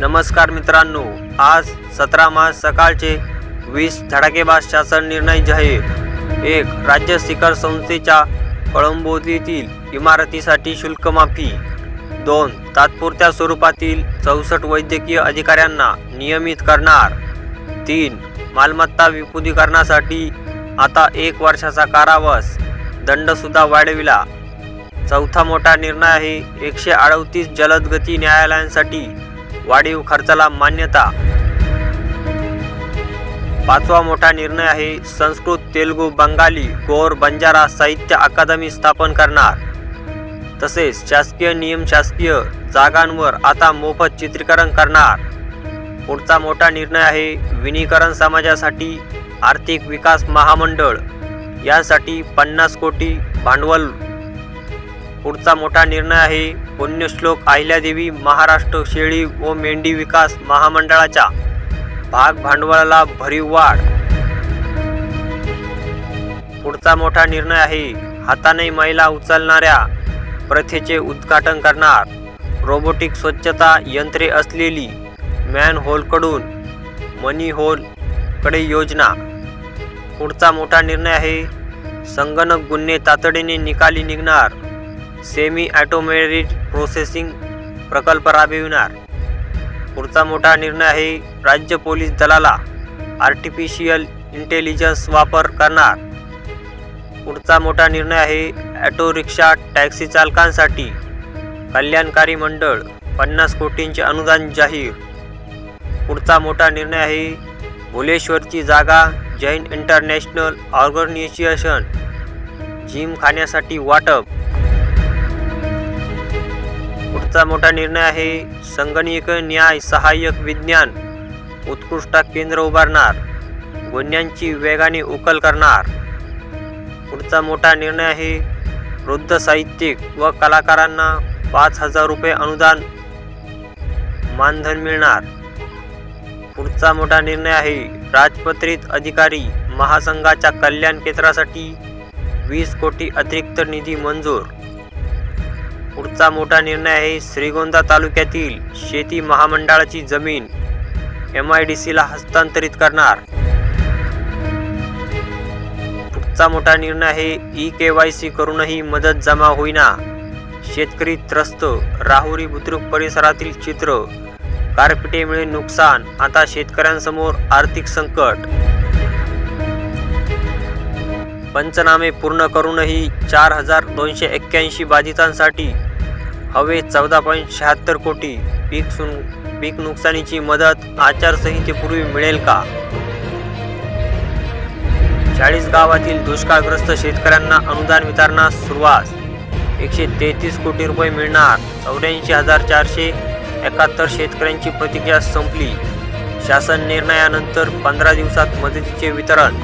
नमस्कार मित्रांनो, आज 17 मार्च सकाळचे 20 धडाकेबाज शासन निर्णय जाहीर। 1. राज्य शिखर संस्थेच्या कळंबोलीतील इमारतीसाठी शुल्क माफी। 2. तात्पुरत्या स्वरूपातील 64 वैद्यकीय अधिकाऱ्यांना नियमित करणार। 3. मालमत्ता विमुद्रीकरणासाठी आता 1 वर्षाचा कारावास, दंडसुद्धा वाढविला। चौथा मोठा निर्णय आहे 138 जलदगती न्यायालयांसाठी वाढीव खर्चाला मान्यता। 5वा मोठा निर्णय आहे संस्कृत, तेलुगू, बंगाली, गोर, बंजारा साहित्य अकादमी स्थापन करणार। तसेच शासकीय निमशासकीय जागांवर आता मोफत चित्रीकरण करणार। पुढचा मोठा निर्णय आहे विलीनीकरण समाजासाठी आर्थिक विकास महामंडळ, यासाठी 50 कोटी भांडवल। पुढचा मोठा निर्णय आहे पुण्यश्लोक अहिल्यादेवी महाराष्ट्र शेळी व मेंढी विकास महामंडळाच्या भाग भांडवलाला भरीव वाढ। पुढचा मोठा निर्णय आहे हाताने मैला उचलणाऱ्या प्रथेचे उद्घाटन करणार। रोबोटिक स्वच्छता यंत्रे असलेली मॅनहोलकडून मनीहोलकडे योजना। पुढचा मोठा निर्णय आहे संगणक गुन्हे तातडीने निकाली निघणार, सेमी ऑटोमेटेड प्रोसेसिंग प्रकल्प राबविणार। पुढचा मोठा निर्णय आहे राज्य पोलीस दलाला आर्टिफिशियल इंटेलिजन्स वापर करणार। पुढचा मोठा निर्णय आहे ऑटो रिक्षा टॅक्सी चालकांसाठी कल्याणकारी मंडळ 50 कोटींचे अनुदान जाहीर। पुढचा मोठा निर्णय आहे भुलेश्वरची जागा जैन इंटरनॅशनल ऑर्गनायझेशन जिमखान्यासाठी वाटप। पुढचा मोठा निर्णय आहे संगणकीय न्याय सहाय्यक विज्ञान उत्कृष्ट केंद्र उभारणार, गुन्ह्यांची वेगाने उकल करणार। पुढचा मोठा निर्णय आहे वृद्ध साहित्यिक व कलाकारांना 5000 रुपये अनुदान मानधन मिळणार। पुढचा मोठा निर्णय आहे राजपत्रित अधिकारी महासंघाच्या कल्याण केंद्रासाठी 20 कोटी अतिरिक्त निधी मंजूर। पुढचा मोठा निर्णय आहे श्रीगोंदा तालुक्यातील शेती महामंडळाची जमीन MIDCला हस्तांतरित करणार। पुढचा मोठा निर्णय आहे EKYC करूनही मदत जमा होईना, शेतकरी त्रस्त। राहुरी बुद्रुक परिसरातील चित्र, गारपिटीमुळे नुकसान, आता शेतकऱ्यांसमोर आर्थिक संकट। पंचनामे पूर्ण करूनही 4281 बाधितांसाठी हवे 14.76 कोटी। पीक नुकसानीची मदत आचारसंहितेपूर्वी मिळेल का? 40 गावातील दुष्काळग्रस्त शेतकऱ्यांना अनुदान वितरणास सुरुवात, 133 कोटी रुपये मिळणार। 84,471 शेतकऱ्यांची प्रतिक्रिया संपली। शासन निर्णयानंतर 15 दिवसात मदतीचे वितरण।